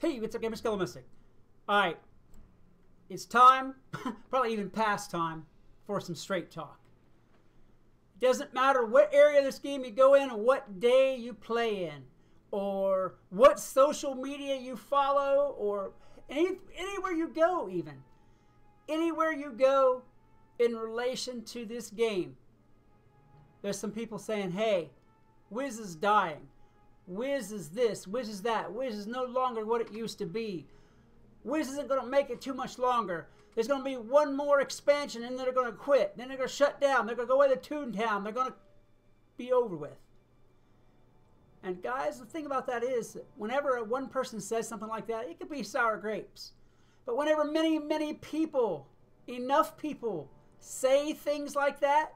Hey, what's up, gamer? Skelemystyk. Alright, it's time, probably even past time, for some straight talk. It doesn't matter what area of this game you go in, or what day you play in, or what social media you follow, or anywhere you go even. Anywhere you go in relation to this game, there's some people saying, hey, Wiz is dying. Wiz is this, Wiz is that. Wiz is no longer what it used to be. Wiz isn't going to make it too much longer. There's going to be one more expansion and then they're going to quit. Then they're going to shut down. They're going to go away to Toontown. They're going to be over with. And guys, the thing about that is, whenever one person says something like that, it could be sour grapes. But whenever many, many people, enough people, say things like that,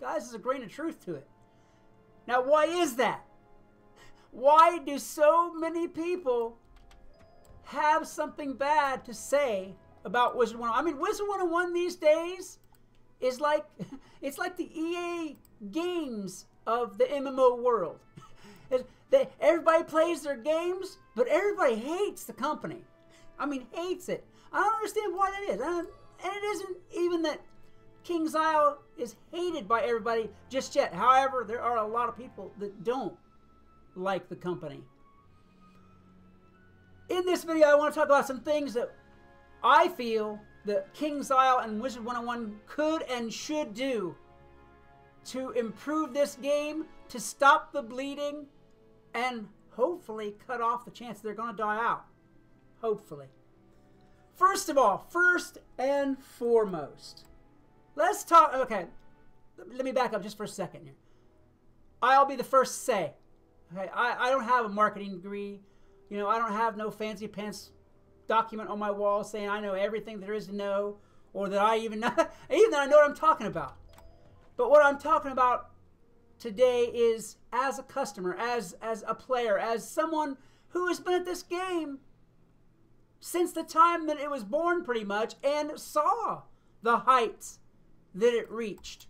guys, there's a grain of truth to it. Now, why is that? Why do so many people have something bad to say about Wizard101? I mean, Wizard101 these days is like, it's like the EA games of the MMO world. Everybody plays their games, but everybody hates the company. I mean, hates it. I don't understand why that is. And it isn't even that King's Isle is hated by everybody just yet. However, there are a lot of people that don't like the company. In this video, I want to talk about some things that I feel that King's Isle and Wizard101 could and should do to improve this game, to stop the bleeding, and hopefully cut off the chance they're going to die out. Hopefully. First of all, first and foremost, let's talk. Okay, let me back up just for a second here. I'll be the first to say, okay, I don't have a marketing degree. You know, I don't have no fancy pants document on my wall saying I know everything there is to know, or that I even know, even that I know what I'm talking about. But what I'm talking about today is as a customer, as a player, as someone who has been at this game since the time that it was born pretty much and saw the heights that it reached.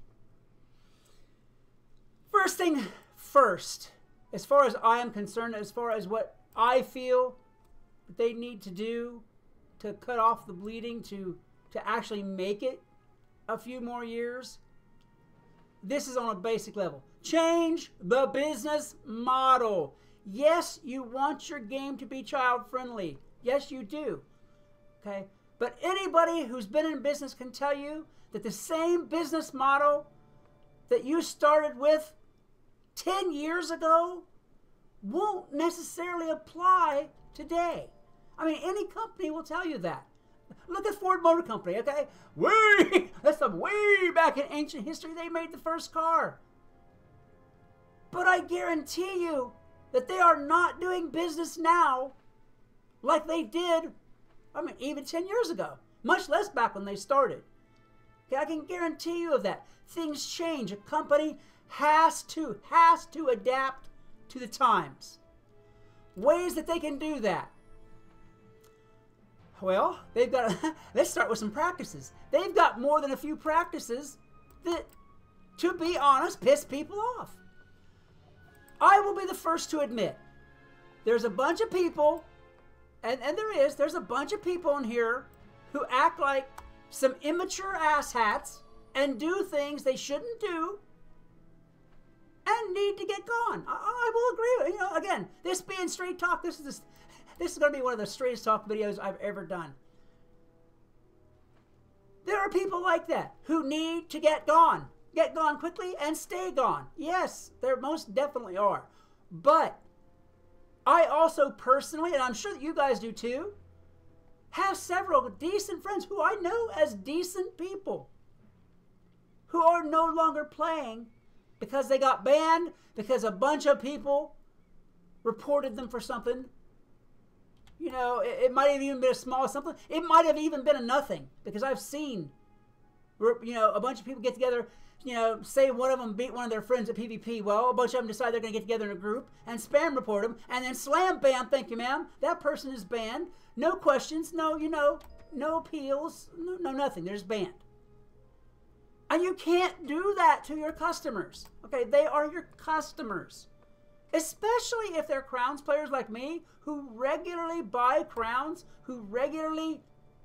First thing first, as far as I am concerned, as far as what I feel that they need to do to cut off the bleeding, to actually make it a few more years, this is on a basic level. Change the business model. Yes, you want your game to be child friendly. Yes, you do. Okay? But anybody who's been in business can tell you that the same business model that you started with 10 years ago won't necessarily apply today. I mean, any company will tell you that. Look at Ford Motor Company, okay? That's way back in ancient history they made the first car. But I guarantee you that they are not doing business now like they did, I mean, even 10 years ago. Much less back when they started. Okay, I can guarantee you of that. Things change. A company has to adapt to the times. Ways that they can do that. Well, they've got, let's start with some practices. They've got more than a few practices that, to be honest, piss people off. I will be the first to admit, there's a bunch of people, and there's a bunch of people in here who act like some immature asshats and do things they shouldn't do and need to get gone. I will agree. You know, again, this being straight talk, this is going to be one of the straightest talk videos I've ever done. There are people like that who need to get gone. Get gone quickly and stay gone. Yes, there most definitely are. But I also personally, and I'm sure that you guys do too, have several decent friends who I know as decent people who are no longer playing because they got banned, because a bunch of people reported them for something. You know, it might have even been a small something. It might have even been a nothing, because I've seen, you know, a bunch of people get together, you know, say one of them beat one of their friends at PvP. Well, a bunch of them decide they're going to get together in a group and spam report them, and then slam bam, thank you ma'am, that person is banned. No questions, no, you know, no appeals, no nothing. They're just banned. And you can't do that to your customers. Okay, they are your customers. Especially if they're Crowns players like me, who regularly buy Crowns, who regularly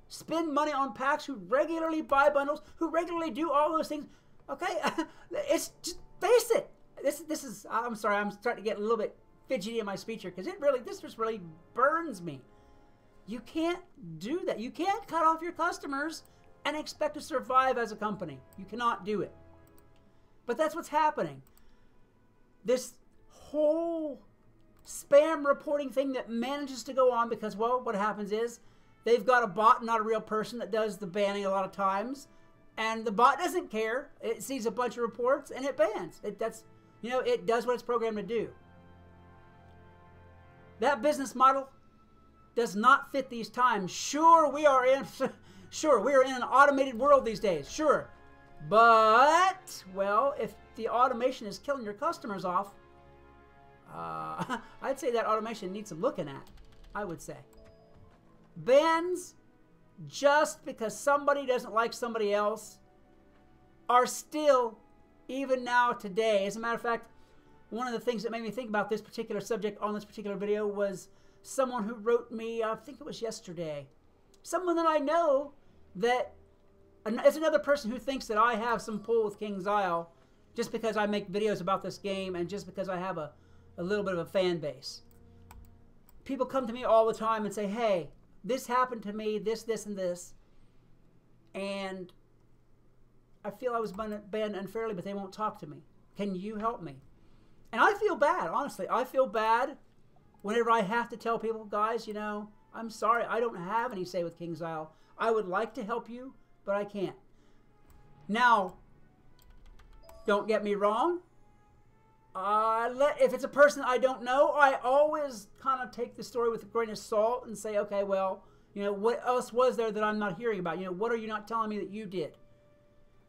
spend money on packs, who regularly buy bundles, who regularly do all those things. Okay, it's just face it. This is. I'm sorry. I'm starting to get a little bit fidgety in my speech here because this just really burns me. You can't do that. You can't cut off your customers and expect to survive as a company. You cannot do it. But that's what's happening. This whole spam reporting thing that manages to go on because, well, what happens is they've got a bot, not a real person, that does the banning a lot of times, and the bot doesn't care. It sees a bunch of reports and it bans. It does what it's programmed to do. That business model does not fit these times. Sure, we are in an automated world these days. Sure, but well, if the automation is killing your customers off, I'd say that automation needs some looking at. I would say bans just because somebody doesn't like somebody else are still, even now today. As a matter of fact, one of the things that made me think about this particular subject on this particular video was someone who wrote me, I think it was yesterday, someone that I know that is another person who thinks that I have some pull with King's Isle just because I make videos about this game and just because I have a little bit of a fan base. People come to me all the time and say, hey, this happened to me, this, and this, and I feel I was banned unfairly, but they won't talk to me. Can you help me? And I feel bad, honestly. I feel bad whenever I have to tell people, guys, you know, I'm sorry, I don't have any say with King's Isle. I would like to help you, but I can't. Now, don't get me wrong. If it's a person I don't know, I always kind of take the story with a grain of salt and say, okay, well, you know, what else was there that I'm not hearing about? You know, what are you not telling me that you did?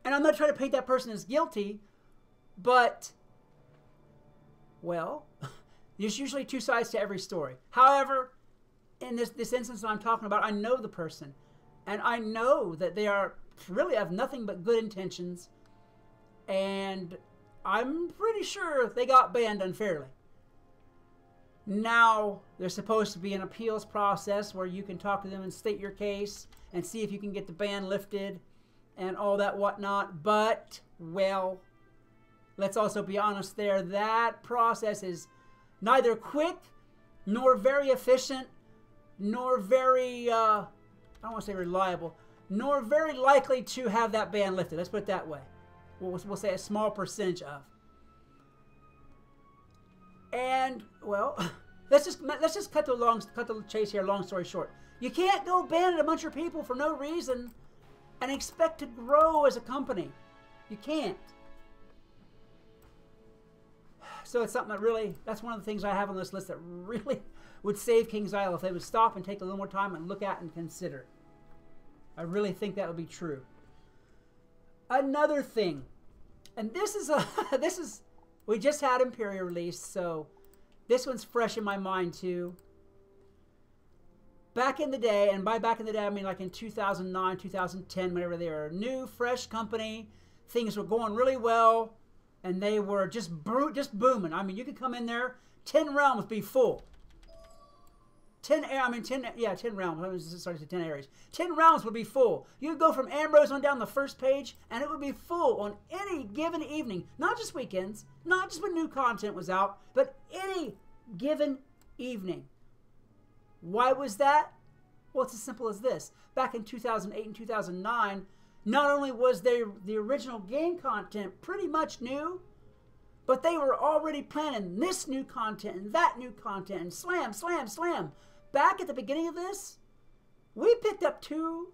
And I'm not trying to paint that person as guilty, but, well, there's usually two sides to every story. However, in this instance that I'm talking about, I know the person, and I know that they are really have nothing but good intentions, and I'm pretty sure they got banned unfairly. Now, there's supposed to be an appeals process where you can talk to them and state your case and see if you can get the ban lifted and all that whatnot. But, well, let's also be honest there. That process is neither quick nor very efficient nor very, I don't want to say reliable, nor very likely to have that ban lifted. Let's put it that way. We'll say a small percentage of. And, well, let's just cut the chase here, long story short. You can't go ban a bunch of people for no reason and expect to grow as a company. You can't. So it's something that really, that's one of the things I have on this list that really would save King's Isle if they would stop and take a little more time and look at and consider. I really think that would be true. Another thing, and this is we just had Imperial released, so this one's fresh in my mind too. Back in the day, and by back in the day I mean like in 2009, 2010, whenever they were a new, fresh company, things were going really well, and they were just booming. I mean, you could come in there, 10 realms be full. 10 realms. Sorry, 10 areas. 10 rounds would be full. You'd go from Ambrose on down the first page, and it would be full on any given evening. Not just weekends, not just when new content was out, but any given evening. Why was that? Well, it's as simple as this. Back in 2008 and 2009, not only was the original game content pretty much new, but they were already planning this new content and that new content and slam, slam, slam. Back at the beginning of this, we picked up 2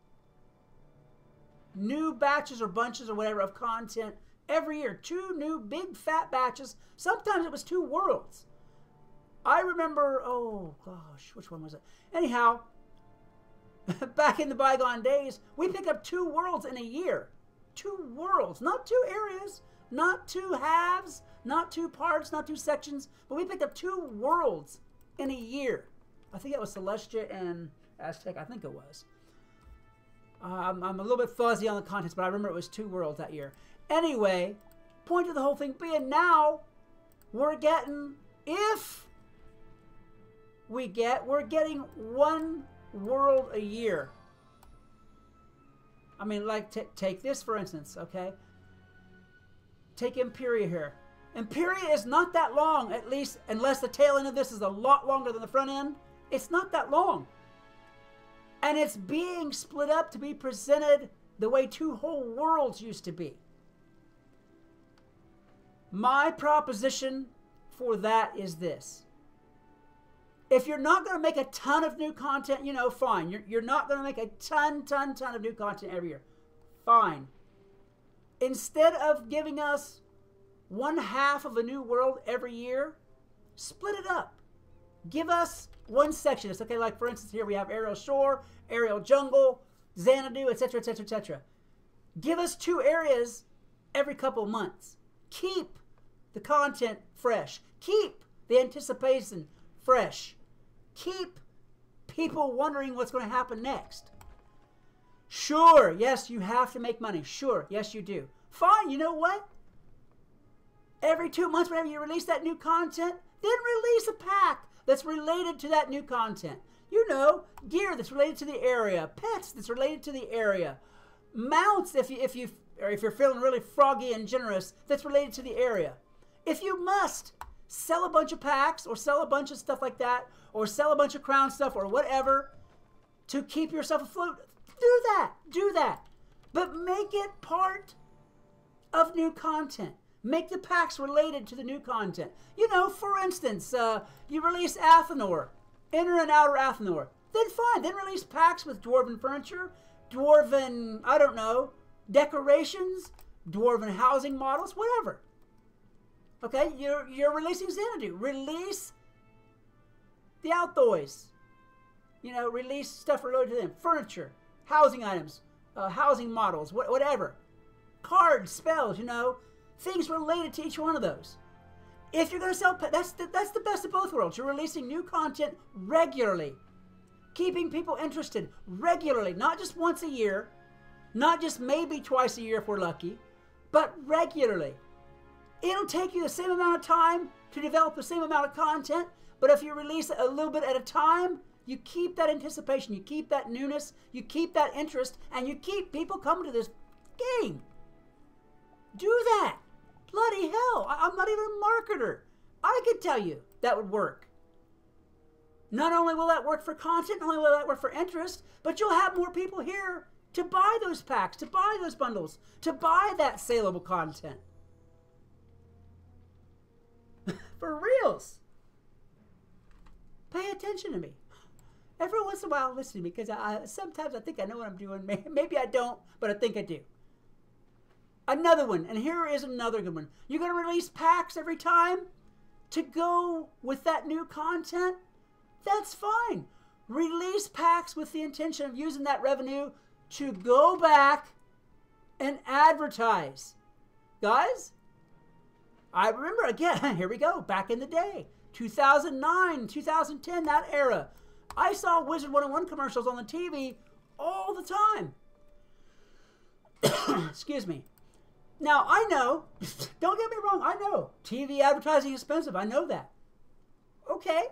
new batches or bunches or whatever of content every year. 2 new big fat batches. Sometimes it was 2 worlds. I remember, oh gosh, which one was it? Anyhow, back in the bygone days, we picked up 2 worlds in a year. 2 worlds, not 2 areas, not 2 halves, not 2 parts, not 2 sections, but we picked up 2 worlds in a year. I think that was Celestia and Aztec. I think it was. I'm a little bit fuzzy on the contents, but I remember it was 2 worlds that year. Anyway, point of the whole thing being now, we're getting if we're getting one world a year. I mean, like, take this for instance, okay? Take Imperia here. Imperia is not that long, at least, unless the tail end of this is a lot longer than the front end. It's not that long. And it's being split up to be presented the way two whole worlds used to be. My proposition for that is this. If you're not going to make a ton of new content, you know, fine. You're not going to make a ton of new content every year. Fine. Instead of giving us 1/2 of a new world every year, split it up. Give us one section. It's okay, like for instance, here we have Aerial Shore, Aerial Jungle, Xanadu, etc., etc., etc. Give us 2 areas every couple of months. Keep the content fresh. Keep the anticipation fresh. Keep people wondering what's going to happen next. Sure, yes, you have to make money. Sure, yes, you do. Fine, you know what? Every 2 months, whenever you release that new content, then release a pack that's related to that new content. You know, gear that's related to the area, pets that's related to the area, mounts if you're feeling really froggy and generous that's related to the area. If you must sell a bunch of packs or sell a bunch of stuff like that or sell a bunch of crown stuff or whatever to keep yourself afloat, do that. But make it part of new content. Make the packs related to the new content. You know, for instance, you release Athenor, Inner and Outer Athenor. Then fine, then release packs with Dwarven furniture, Dwarven, I don't know, decorations, Dwarven housing models, whatever. Okay, you're releasing Xanadu. Release the Outdoors. You know, release stuff related to them. Furniture, housing items, housing models, whatever. Cards, spells, you know. Things related to each one of those. If you're going to sell, that's the best of both worlds. You're releasing new content regularly. Keeping people interested regularly. Not just once a year. Not just maybe twice a year if we're lucky. But regularly. It'll take you the same amount of time to develop the same amount of content. But if you release it a little bit at a time, you keep that anticipation. You keep that newness. You keep that interest. And you keep people coming to this game. Do that. Bloody hell. I'm not even a marketer. I could tell you that would work. Not only will that work for content, not only will that work for interest, but you'll have more people here to buy those packs, to buy those bundles, to buy that saleable content. For reals. Pay attention to me. Every once in a while, listen to me, because sometimes I think I know what I'm doing. Maybe I don't, but I think I do. Another one, and here is another good one. You're going to release packs every time to go with that new content? That's fine. Release packs with the intention of using that revenue to go back and advertise. Guys, I remember, again, here we go, back in the day, 2009, 2010, that era. I saw Wizard101 commercials on the TV all the time. Excuse me. Now, I know, don't get me wrong, I know TV advertising is expensive. I know that. Okay.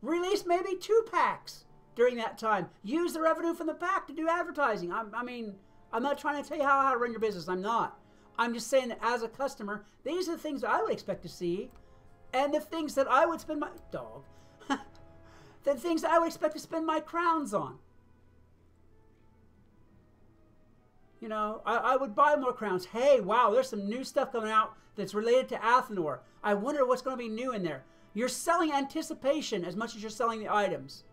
Release maybe 2 packs during that time. Use the revenue from the pack to do advertising. I mean, I'm not trying to tell you how to run your business. I'm not. I'm just saying that as a customer, these are the things that I would expect to see and the things that I would spend my... Dog. The things that I would expect to spend my crowns on. You know, I would buy more crowns. Hey, wow, there's some new stuff coming out that's related to Athenor. I wonder what's going to be new in there. You're selling anticipation as much as you're selling the items.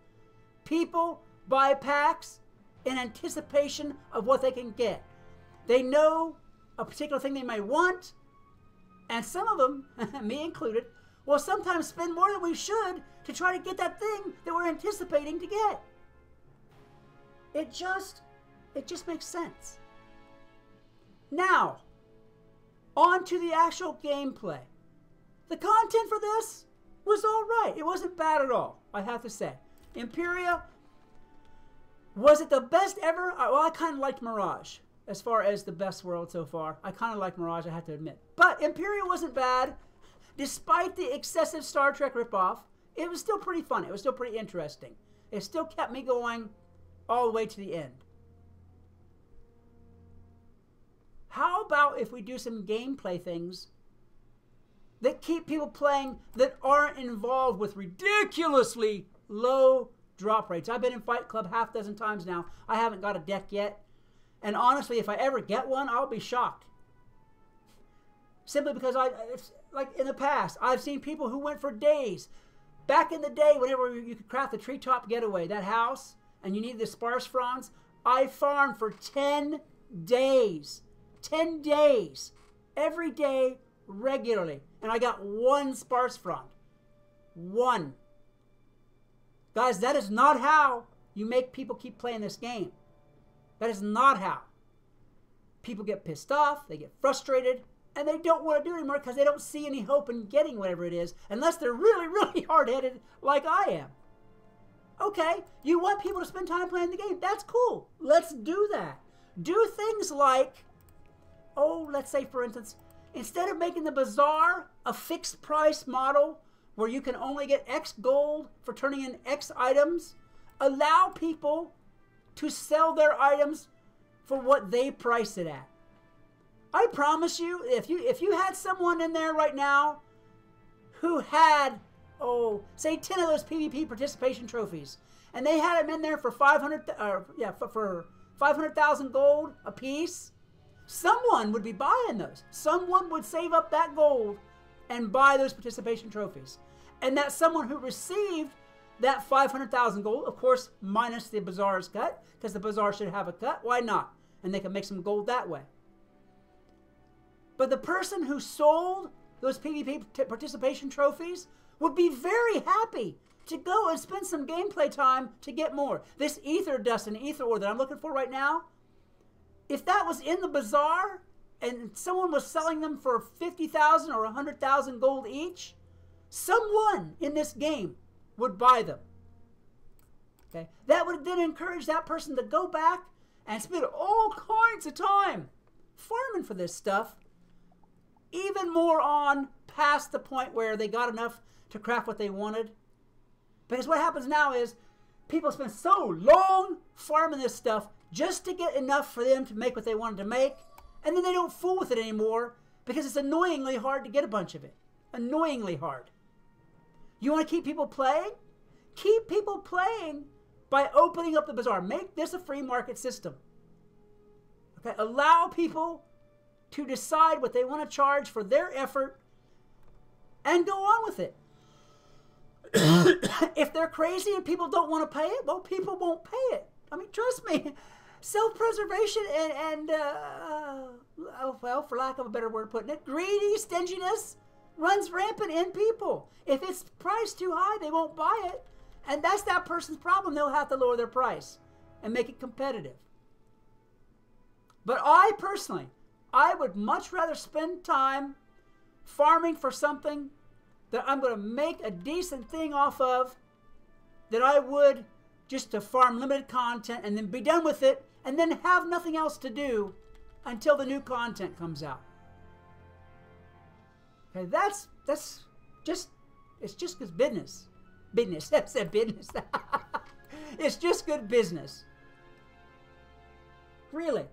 People buy packs in anticipation of what they can get. They know a particular thing they may want, and some of them, me included, will sometimes spend more than we should to try to get that thing that we're anticipating to get. It just makes sense. Now, on to the actual gameplay. The content for this was all right. It wasn't bad at all, I have to say. Imperia, was it the best ever? Well, I kind of liked Mirage as far as the best world so far. I kind of liked Mirage, I have to admit. But Imperia wasn't bad. Despite the excessive Star Trek ripoff, it was still pretty fun. It was still pretty interesting. It still kept me going all the way to the end. How about if we do some gameplay things that keep people playing that aren't involved with ridiculously low drop rates? I've been in Fight Club half a dozen times now. I haven't got a deck yet. And honestly, if I ever get one, I'll be shocked. Simply because it's like in the past, I've seen people who went for days. Back in the day, whenever you could craft the Treetop Getaway, that house, and you needed the sparse fronds, I farmed for 10 days. 10 days. Every day, regularly. And I got one sparse frond. One. Guys, that is not how you make people keep playing this game. That is not how. People get pissed off, they get frustrated, and they don't want to do it anymore because they don't see any hope in getting whatever it is, unless they're really, really hard-headed like I am. Okay, you want people to spend time playing the game. That's cool. Let's do that. Do things like, let's say, for instance, instead of making the bazaar a fixed price model where you can only get X gold for turning in X items, allow people to sell their items for what they price it at. I promise you, if you had someone in there right now who had, say 10 of those PvP participation trophies, and they had them in there for 500,000 gold a piece, someone would be buying those. Someone would save up that gold and buy those participation trophies. And that someone who received that 500,000 gold, of course, minus the bazaar's cut, because the bazaar should have a cut. Why not? And they can make some gold that way. But the person who sold those PvP participation trophies would be very happy to go and spend some gameplay time to get more. This ether dust and ether ore that I'm looking for right now, if that was in the bazaar and someone was selling them for 50,000 or 100,000 gold each, someone in this game would buy them. Okay? That would then encourage that person to go back and spend all kinds of time farming for this stuff, even more on past the point where they got enough to craft what they wanted. Because what happens now is people spend so long farming this stuff just to get enough for them to make what they wanted to make, and then they don't fool with it anymore because it's annoyingly hard to get a bunch of it. Annoyingly hard. You want to keep people playing? Keep people playing by opening up the bazaar. Make this a free market system. Okay? Allow people to decide what they want to charge for their effort and go on with it. If they're crazy and people don't want to pay it, well, people won't pay it. I mean, trust me. Self-preservation and well, for lack of a better word of putting it, greedy stinginess runs rampant in people. If it's priced too high, they won't buy it. And that's that person's problem. They'll have to lower their price and make it competitive. But I personally, I would much rather spend time farming for something that I'm going to make a decent thing off of than I would just to farm limited content and then be done with it and then have nothing else to do until the new content comes out. Okay, that's just, it's just good business. Business, that's a business. It's just good business. Really.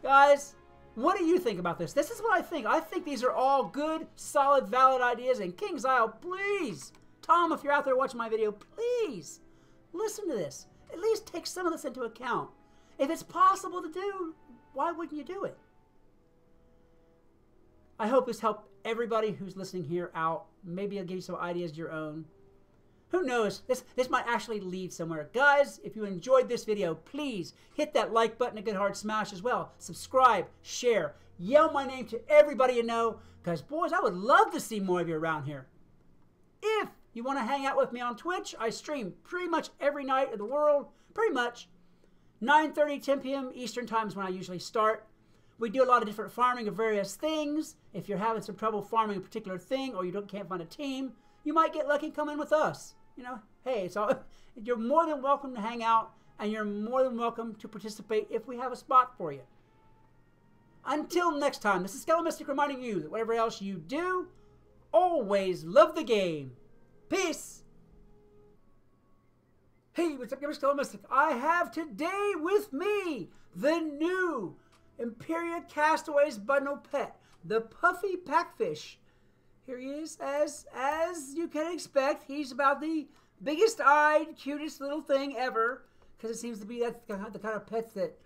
Guys, what do you think about this? This is what I think. I think these are all good, solid, valid ideas. And King's Isle, please, Tom, if you're out there watching my video, please listen to this. At least take some of this into account. If it's possible to do, why wouldn't you do it? I hope this helped everybody who's listening here out. Maybe it'll give you some ideas of your own. Who knows? This might actually lead somewhere. Guys, if you enjoyed this video, please hit that like button, a good hard smash as well. Subscribe, share, yell my name to everybody you know, because, boys, I would love to see more of you around here. If you want to hang out with me on Twitch, I stream pretty much every night of the world, pretty much. 9:30, 10 p.m. Eastern Time is when I usually start. We do a lot of different farming of various things. If you're having some trouble farming a particular thing or you can't find a team, you might get lucky and come in with us. You know, hey, you're more than welcome to hang out, and you're more than welcome to participate if we have a spot for you. Until next time, this is Skelemystyk reminding you that whatever else you do, always love the game. Peace. Hey, what's up, gamers? Skelemystyk. I have today with me the new Imperial Castaways Bundle Pet, the Puffy Packfish. Here he is, as you can expect. He's about the biggest-eyed, cutest little thing ever, because it seems to be that's the kind of pets that